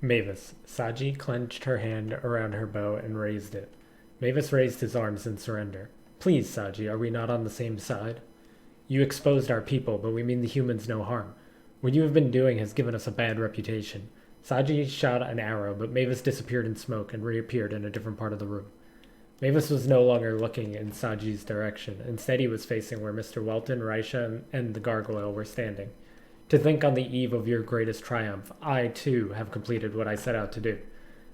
Mavis. Saji clenched her hand around her bow and raised it. Mavis raised his arms in surrender. Please, Saji, are we not on the same side? You exposed our people, but we mean the humans no harm. What you have been doing has given us a bad reputation. Saji shot an arrow, but Mavis disappeared in smoke and reappeared in a different part of the room. Mavis was no longer looking in Saji's direction. Instead, he was facing where Mr. Welton, Raisha, and the gargoyle were standing. To think on the eve of your greatest triumph, I, too, have completed what I set out to do.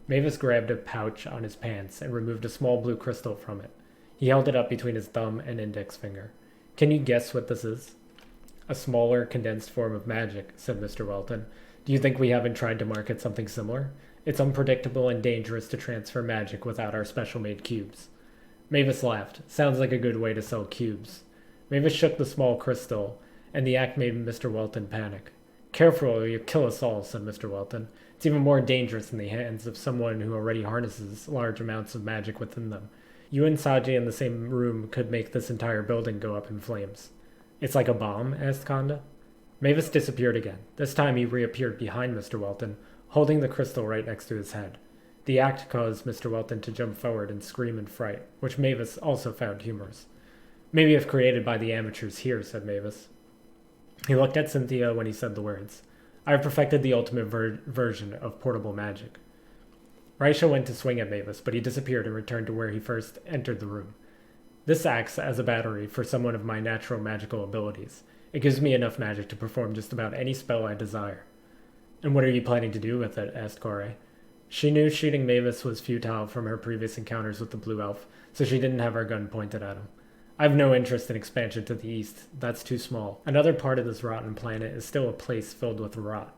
Mavis grabbed a pouch on his pants and removed a small blue crystal from it. He held it up between his thumb and index finger. Can you guess what this is? A smaller, condensed form of magic, said Mr. Welton. Do you think we haven't tried to market something similar? It's unpredictable and dangerous to transfer magic without our special-made cubes. Mavis laughed. Sounds like a good way to sell cubes. Mavis shook the small crystal, and the act made Mr. Welton panic. Careful or you'll kill us all, said Mr. Welton. It's even more dangerous in the hands of someone who already harnesses large amounts of magic within them. You and Saji in the same room could make this entire building go up in flames. It's like a bomb? Asked Conda. Mavis disappeared again. This time he reappeared behind Mr. Welton, holding the crystal right next to his head. The act caused Mr. Welton to jump forward and scream in fright, which Mavis also found humorous. Maybe if created by the amateurs here, said Mavis. He looked at Cynthia when he said the words. I have perfected the ultimate version of portable magic. Raisha went to swing at Mavis, but he disappeared and returned to where he first entered the room. This acts as a battery for someone of my natural magical abilities. It gives me enough magic to perform just about any spell I desire. And what are you planning to do with it? Asked Corey. She knew shooting Mavis was futile from her previous encounters with the Blue Elf, so she didn't have her gun pointed at him. I have no interest in expansion to the east. That's too small. Another part of this rotten planet is still a place filled with rot.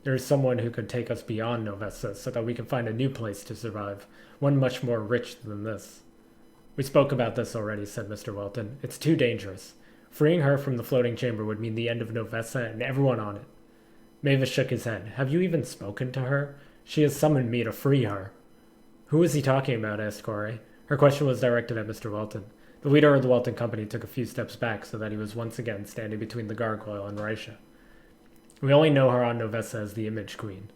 There is someone who could take us beyond Novessa so that we can find a new place to survive, one much more rich than this. We spoke about this already, said Mr. Welton. It's too dangerous. Freeing her from the floating chamber would mean the end of Novessa and everyone on it. Mavis shook his head. Have you even spoken to her? She has summoned me to free her. Who is he talking about? Asked Corey. Her question was directed at Mr. Welton. The leader of the Welton Company took a few steps back so that he was once again standing between the gargoyle and Raisha. We only know her on Novessa as the Image Queen.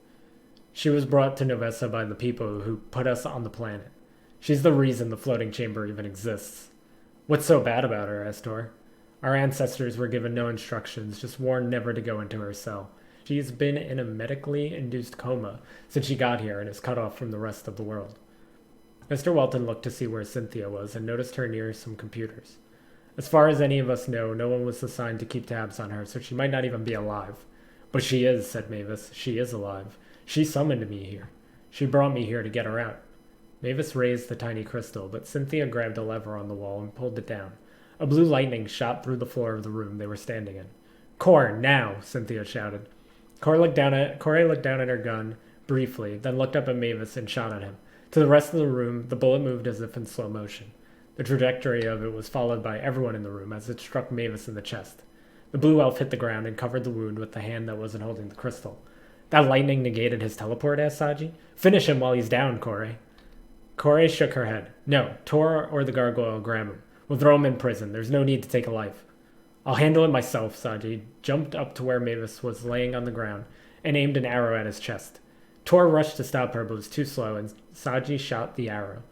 She was brought to Novessa by the people who put us on the planet. She's the reason the floating chamber even exists. What's so bad about her? Asked Tor. Our ancestors were given no instructions, just warned never to go into her cell. She's been in a medically induced coma since she got here and is cut off from the rest of the world. Mr. Welton looked to see where Cynthia was and noticed her near some computers. As far as any of us know, no one was assigned to keep tabs on her, so she might not even be alive. But she is, said Mavis. She is alive. She summoned me here. She brought me here to get her out. Mavis raised the tiny crystal, but Cynthia grabbed a lever on the wall and pulled it down. A blue lightning shot through the floor of the room they were standing in. Cor, now! Cynthia shouted. Corey looked down at her gun briefly, then looked up at Mavis and shot at him. To the rest of the room, the bullet moved as if in slow motion. The trajectory of it was followed by everyone in the room as it struck Mavis in the chest. The blue elf hit the ground and covered the wound with the hand that wasn't holding the crystal. That lightning negated his teleport, asked Saji. Finish him while he's down, Corey. Corey shook her head. No, Tor or the gargoyle will grab him. We'll throw him in prison. There's no need to take a life. I'll handle it myself, Saji jumped up to where Mavis was laying on the ground and aimed an arrow at his chest. Tor rushed to stop her but was too slow, and Saji shot the arrow.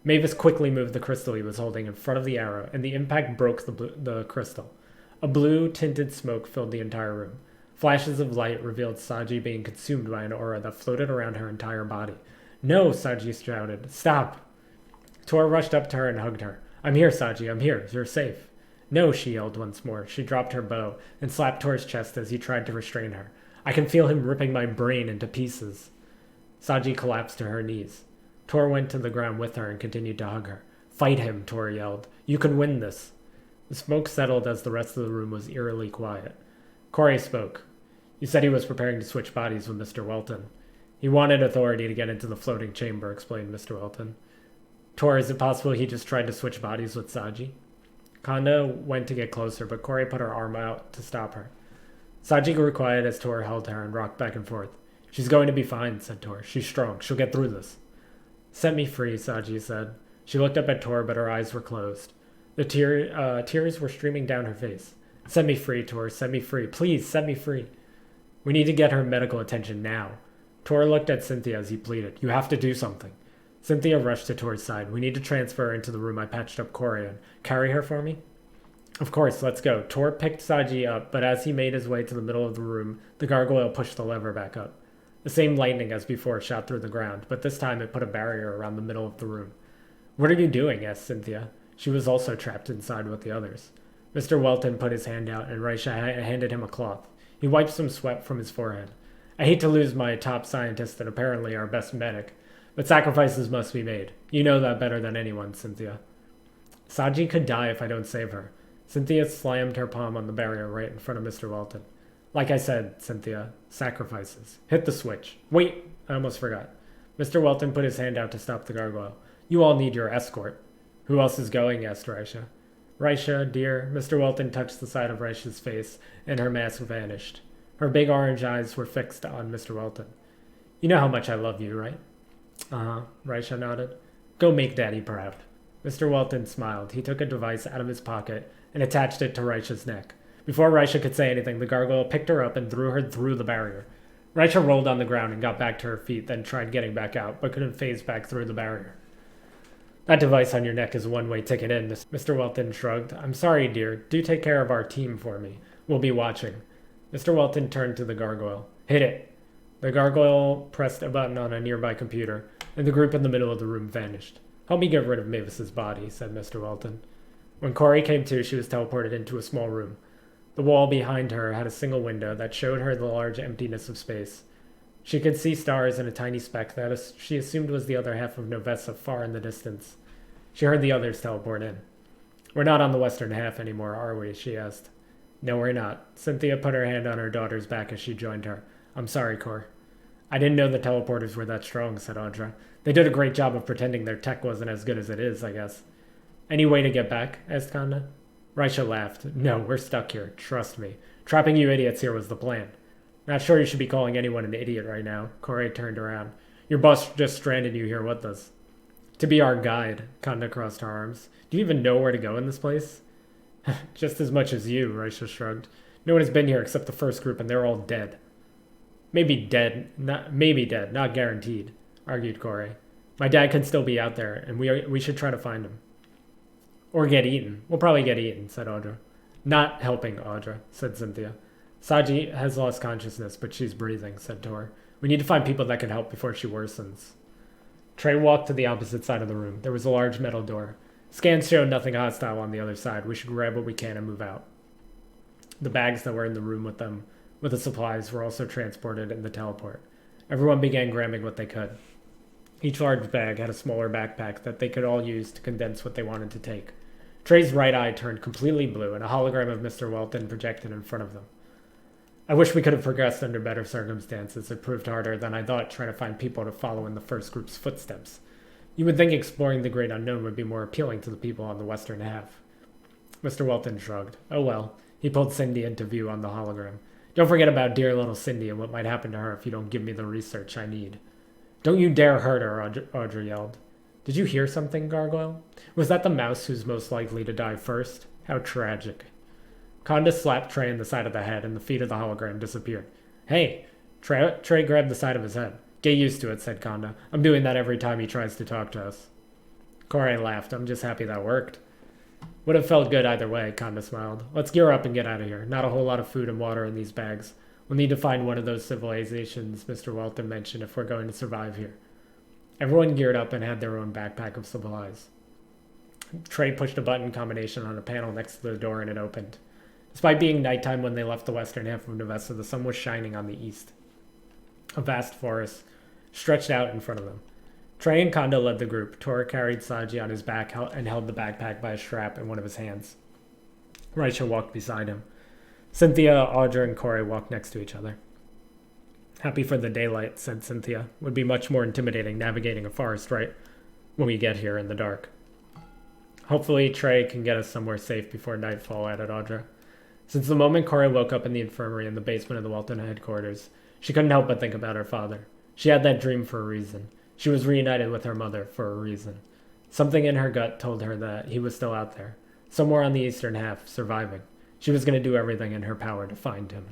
Mavis quickly moved the crystal he was holding in front of the arrow, and the impact broke the crystal. A blue-tinted smoke filled the entire room. Flashes of light revealed Saji being consumed by an aura that floated around her entire body. No, Saji shouted. Stop! Tor rushed up to her and hugged her. I'm here, Saji, I'm here. You're safe. No, she yelled once more. She dropped her bow and slapped Tor's chest as he tried to restrain her. I can feel him ripping my brain into pieces. Saji collapsed to her knees. Tor went to the ground with her and continued to hug her. Fight him, Tor yelled. You can win this. The smoke settled as the rest of the room was eerily quiet. Corey spoke. You said he was preparing to switch bodies with Mr. Welton. He wanted authority to get into the floating chamber, explained Mr. Welton. Tor, is it possible he just tried to switch bodies with Saji? Kanda went to get closer, but Corey put her arm out to stop her. Saji grew quiet as Tor held her and rocked back and forth. She's going to be fine, said Tor. She's strong. She'll get through this. Set me free, Saji said. She looked up at Tor, but her eyes were closed. The tears were streaming down her face. Set me free, Tor. Set me free. Please, set me free. We need to get her medical attention now. Tor looked at Cynthia as he pleaded. You have to do something. Cynthia rushed to Tor's side. We need to transfer her into the room I patched up Corey in. Carry her for me? Of course, let's go. Tor picked Saji up, but as he made his way to the middle of the room, the gargoyle pushed the lever back up. The same lightning as before shot through the ground, but this time it put a barrier around the middle of the room. What are you doing? Asked Cynthia. She was also trapped inside with the others. Mr. Welton put his hand out, and Raisha handed him a cloth. He wiped some sweat from his forehead. I hate to lose my top scientist and apparently our best medic, but sacrifices must be made. You know that better than anyone, Cynthia. Saji could die if I don't save her. Cynthia slammed her palm on the barrier right in front of Mr. Welton. Like I said, Cynthia, sacrifices. Hit the switch. Wait, I almost forgot. Mr. Welton put his hand out to stop the gargoyle. You all need your escort. Who else is going? Asked Raisha. Raisha, dear. Mr. Welton touched the side of Raisha's face, and her mask vanished. Her big orange eyes were fixed on Mr. Welton. You know how much I love you, right? Uh-huh, Raisha nodded. Go make Daddy proud. Mr. Welton smiled. He took a device out of his pocket and attached it to Raisha's neck. Before Raisha could say anything, the gargoyle picked her up and threw her through the barrier. Raisha rolled on the ground and got back to her feet, then tried getting back out, but couldn't phase back through the barrier. That device on your neck is a one-way ticket in, Mr. Welton shrugged. I'm sorry, dear. Do take care of our team for me. We'll be watching. Mr. Welton turned to the gargoyle. Hit it. The gargoyle pressed a button on a nearby computer, and the group in the middle of the room vanished. Help me get rid of Mavis's body, said Mr. Welton. When Corey came to, she was teleported into a small room. The wall behind her had a single window that showed her the large emptiness of space. She could see stars and a tiny speck that she assumed was the other half of Novessa far in the distance. She heard the others teleport in. We're not on the western half anymore, are we? She asked. No, we're not. Cynthia put her hand on her daughter's back as she joined her. I'm sorry, Cor. I didn't know the teleporters were that strong, said Audra. They did a great job of pretending their tech wasn't as good as it is, I guess. Any way to get back? Asked Kanda. Raisha laughed. No, we're stuck here. Trust me. Trapping you idiots here was the plan. Not sure you should be calling anyone an idiot right now. Corey turned around. Your boss just stranded you here with us. To be our guide, Kanda crossed her arms. Do you even know where to go in this place? Just as much as you, Raisha shrugged. No one has been here except the first group, and they're all dead. Maybe dead, not guaranteed, argued Corey. My dad could still be out there, and we should try to find him. Or get eaten. We'll probably get eaten, said Audra. Not helping, Audra, said Cynthia. Saji has lost consciousness, but she's breathing, said Tor. We need to find people that can help before she worsens. Trey walked to the opposite side of the room. There was a large metal door. Scans showed nothing hostile on the other side. We should grab what we can and move out. The bags that were in the room with the supplies, were also transported in the teleport. Everyone began grabbing what they could. Each large bag had a smaller backpack that they could all use to condense what they wanted to take. Trey's right eye turned completely blue, and a hologram of Mr. Welton projected in front of them. I wish we could have progressed under better circumstances. It proved harder than I thought trying to find people to follow in the first group's footsteps. You would think exploring the great unknown would be more appealing to the people on the western half. Mr. Welton shrugged. Oh well. He pulled Cindy into view on the hologram. Don't forget about dear little Cindy and what might happen to her if you don't give me the research I need. Don't you dare hurt her, Audra yelled. Did you hear something, Gargoyle? Was that the mouse who's most likely to die first? How tragic. Conda slapped Trey in the side of the head, and the feet of the hologram disappeared. Hey! Trey grabbed the side of his head. Get used to it, said Conda. I'm doing that every time he tries to talk to us. Corey laughed. I'm just happy that worked. Would have felt good either way, Conda smiled. Let's gear up and get out of here. Not a whole lot of food and water in these bags. We'll need to find one of those civilizations Mr. Welton mentioned if we're going to survive here. Everyone geared up and had their own backpack of supplies. Trey pushed a button combination on a panel next to the door and it opened. Despite being nighttime when they left the western half of Novessa, the sun was shining on the east. A vast forest stretched out in front of them. Trey and Conda led the group. Tor carried Saji on his back and held the backpack by a strap in one of his hands. Raisha walked beside him. Cynthia, Audra, and Corey walked next to each other. Happy for the daylight, said Cynthia. Would be much more intimidating navigating a forest right when we get here in the dark. Hopefully Trey can get us somewhere safe before nightfall, added Audra. Since the moment Corey woke up in the infirmary in the basement of the Welton headquarters, she couldn't help but think about her father. She had that dream for a reason. She was reunited with her mother for a reason. Something in her gut told her that he was still out there, somewhere on the eastern half, surviving. She was going to do everything in her power to find him.